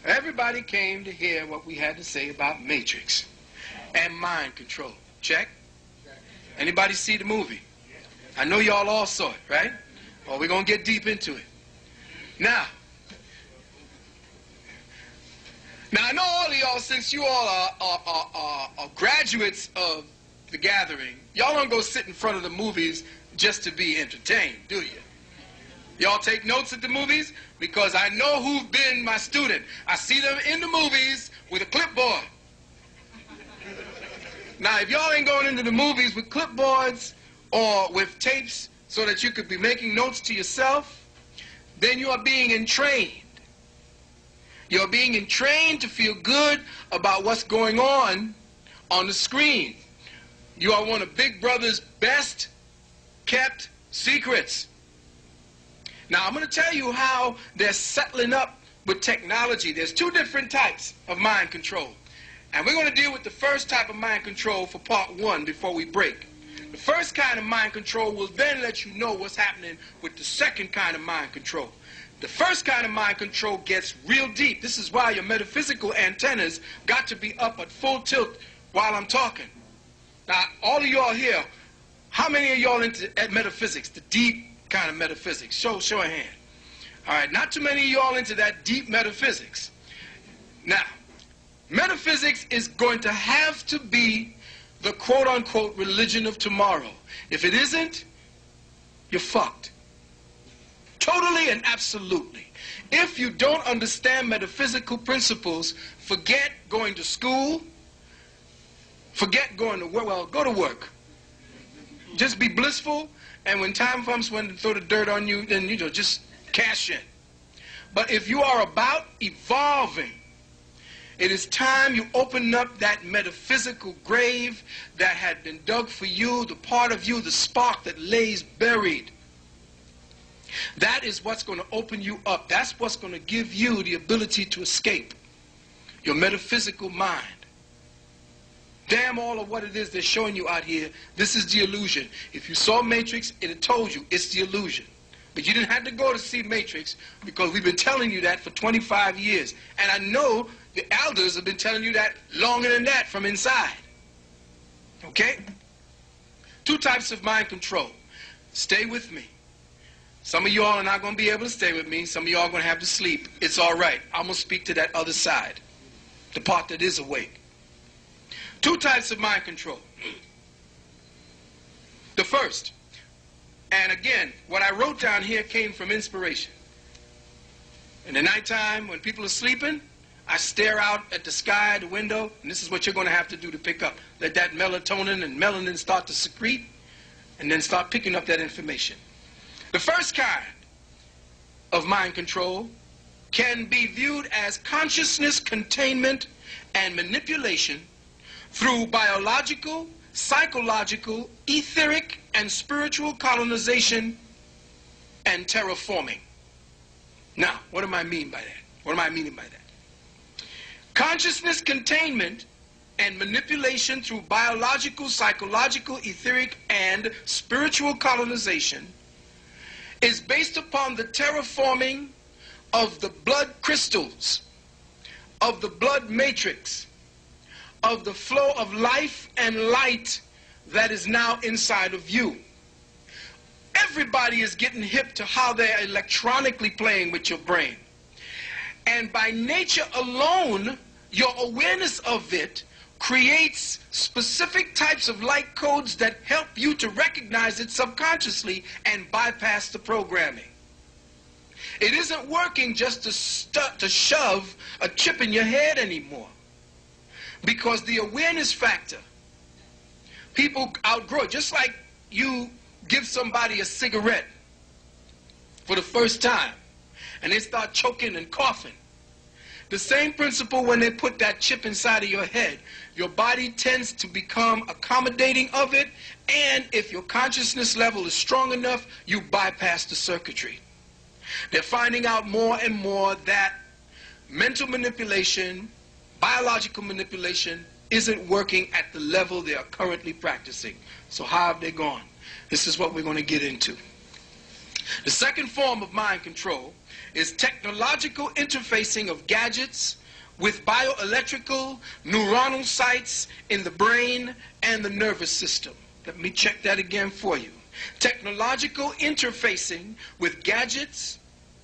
Everybody came to hear what we had to say about Matrix and mind control. Check? Anybody see the movie? I know y'all all saw it, right? Well, we're going to get deep into it. Now, I know all of y'all, since you all are graduates of the gathering, y'all don't go sit in front of the movies just to be entertained, do you? Y'all take notes at the movies? Because I know who's been my student. I see them in the movies with a clipboard. Now, if y'all ain't going into the movies with clipboards or with tapes so that you could be making notes to yourself, then you are being entrained. You're being entrained to feel good about what's going on the screen. You are one of Big Brother's best kept secrets. Now, I'm going to tell you how they're settling up with technology. There's two different types of mind control. And we're going to deal with the first type of mind control for part one before we break. The first kind of mind control will then let you know what's happening with the second kind of mind control. The first kind of mind control gets real deep. This is why your metaphysical antennas got to be up at full tilt while I'm talking. Now, all of y'all here, how many of y'all into metaphysics, the deep kind of metaphysics? Show a hand. All right, not too many of y'all into that deep metaphysics. Now, metaphysics is going to have to be the quote-unquote religion of tomorrow. If it isn't, you're fucked. Totally and absolutely. If you don't understand metaphysical principles, forget going to school, forget going to work. Well, go to work. Just be blissful, and when time comes when to throw the dirt on you, then just cash in. But if you are about evolving, it is time you open up that metaphysical grave that had been dug for you, the part of you, the spark that lays buried. That is what's going to open you up. That's what's going to give you the ability to escape your metaphysical mind. Damn all of what it is they're showing you out here, this is the illusion. If you saw Matrix, it had told you it's the illusion. But you didn't have to go to see Matrix because we've been telling you that for 25 years. And I know the elders have been telling you that longer than that from inside. Okay? Two types of mind control. Stay with me. Some of y'all are not going to be able to stay with me. Some of y'all are going to have to sleep. It's all right. I'm going to speak to that other side, the part that is awake. Two types of mind control. The first, and again, what I wrote down here came from inspiration. In the nighttime, when people are sleeping, I stare out at the sky, the window, and this is what you're going to have to do to pick up. Let that melatonin and melanin start to secrete, and then start picking up that information. The first kind of mind control can be viewed as consciousness containment and manipulation through biological, psychological, etheric, and spiritual colonization and terraforming. Now, what do I mean by that? What am I meaning by that? Consciousness containment and manipulation through biological, psychological, etheric, and spiritual colonization is based upon the terraforming of the blood crystals, of the blood matrix, of the flow of life and light that is now inside of you. Everybody is getting hip to how they're electronically playing with your brain. And by nature alone, your awareness of it creates specific types of light codes that help you to recognize it subconsciously and bypass the programming. It isn't working just to shove a chip in your head anymore. Because the awareness factor, people outgrow it. Just like you give somebody a cigarette for the first time and they start choking and coughing. The same principle when they put that chip inside of your head. Your body tends to become accommodating of it, and if your consciousness level is strong enough, you bypass the circuitry. They're finding out more and more that mental manipulation, biological manipulation isn't working at the level they are currently practicing. So how have they gone? This is what we're going to get into. The second form of mind control is technological interfacing of gadgets with bioelectrical neuronal sites in the brain and the nervous system. Let me check that again for you. Technological interfacing with gadgets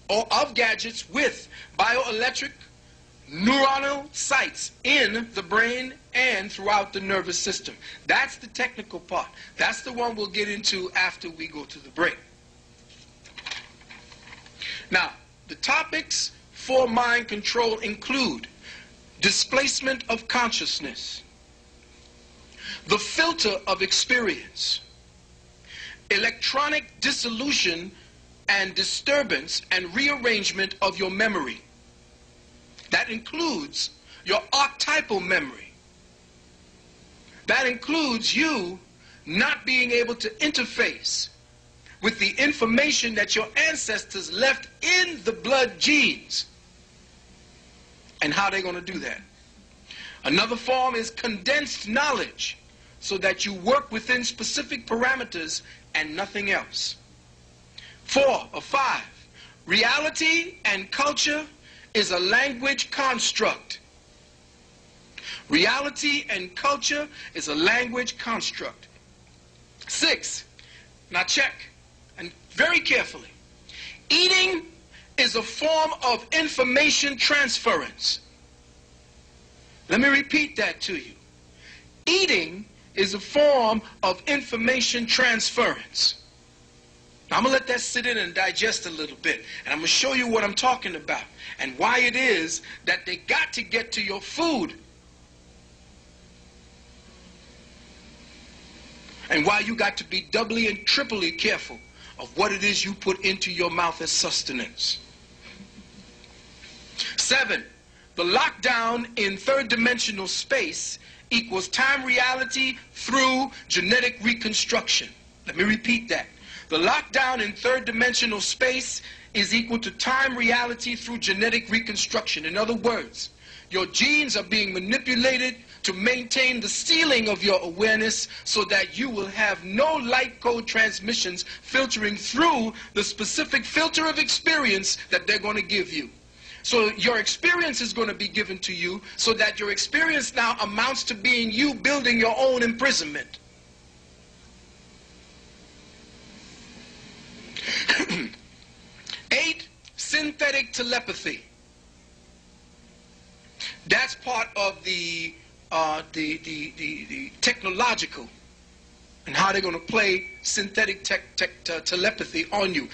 or of gadgets with bioelectric neuronal sites in the brain and throughout the nervous system. That's the technical part. That's the one we'll get into after we go to the break. Now, the topics for mind control include displacement of consciousness, the filter of experience, electronic dissolution and disturbance and rearrangement of your memory. That includes your archetypal memory. That includes you not being able to interface with the information that your ancestors left in the blood genes and how they're going to do that. Another form is condensed knowledge, so that you work within specific parameters and nothing else. 4 or 5, reality and culture is a language construct. Reality and culture is a language construct. 6, now check, and very carefully. Eating is a form of information transference. Let me repeat that to you. Eating is a form of information transference. Now, I'm going to let that sit in and digest a little bit, and I'm going to show you what I'm talking about and why it is that they got to get to your food and why you got to be doubly and triply careful of what it is you put into your mouth as sustenance. 7, the lockdown in third-dimensional space equals time reality through genetic reconstruction. Let me repeat that. The lockdown in third-dimensional space is equal to time reality through genetic reconstruction. In other words, your genes are being manipulated to maintain the ceiling of your awareness so that you will have no light code transmissions filtering through the specific filter of experience that they're going to give you. So your experience is going to be given to you so that your experience now amounts to being you building your own imprisonment. 8, synthetic telepathy. That's part of the technological and how they're going to play synthetic telepathy on you.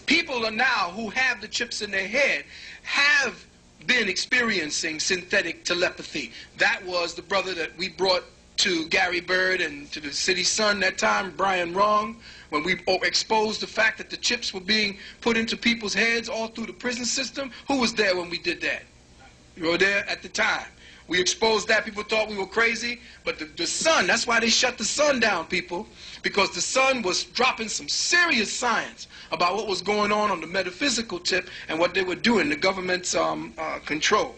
People are now who have the chips in their head have been experiencing synthetic telepathy. That was the brother that we brought to Gary Bird and to the City Sun that time, Brian Wrong, when we exposed the fact that the chips were being put into people's heads all through the prison system. Who was there when we did that? You were there at the time. We exposed that. People thought we were crazy, but the Sun, that's why they shut the Sun down, people, because the Sun was dropping some serious science about what was going on the metaphysical tip and what they were doing, the government's control.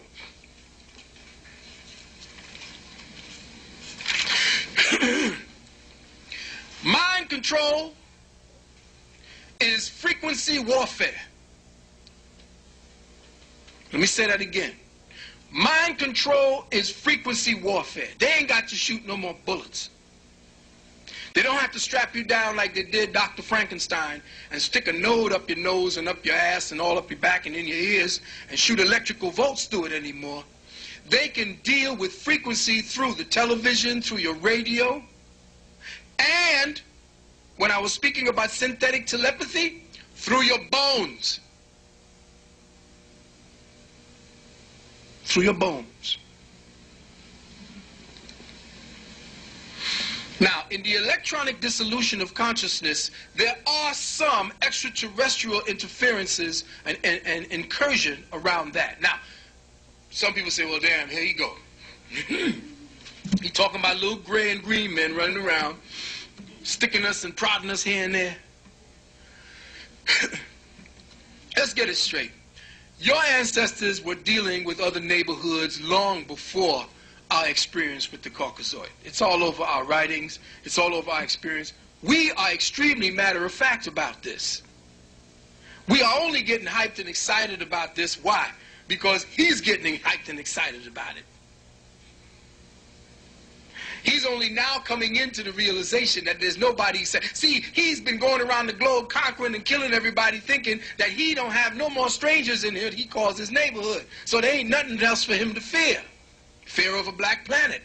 Mind control is frequency warfare. Let me say that again. Mind control is frequency warfare. They ain't got to shoot no more bullets. They don't have to strap you down like they did Dr. Frankenstein and stick a node up your nose and up your ass and all up your back and in your ears and shoot electrical volts through it anymore. They can deal with frequency through the television, through your radio, and when I was speaking about synthetic telepathy, through your bones. Through your bones. Now, in the electronic dissolution of consciousness, there are some extraterrestrial interferences and incursion around that. Now, some people say, well, damn, here you go. He talking about little gray and green men running around, sticking us and prodding us here and there. Let's get it straight. Your ancestors were dealing with other neighborhoods long before our experience with the Caucasoid. It's all over our writings. It's all over our experience. We are extremely matter of fact about this. We are only getting hyped and excited about this. Why? Because he's getting hyped and excited about it. He's only now coming into the realization that there's nobody. See, he's been going around the globe conquering and killing everybody, thinking that he don't have no more strangers in here he calls his neighborhood. So there ain't nothing else for him to fear. Fear of a black planet.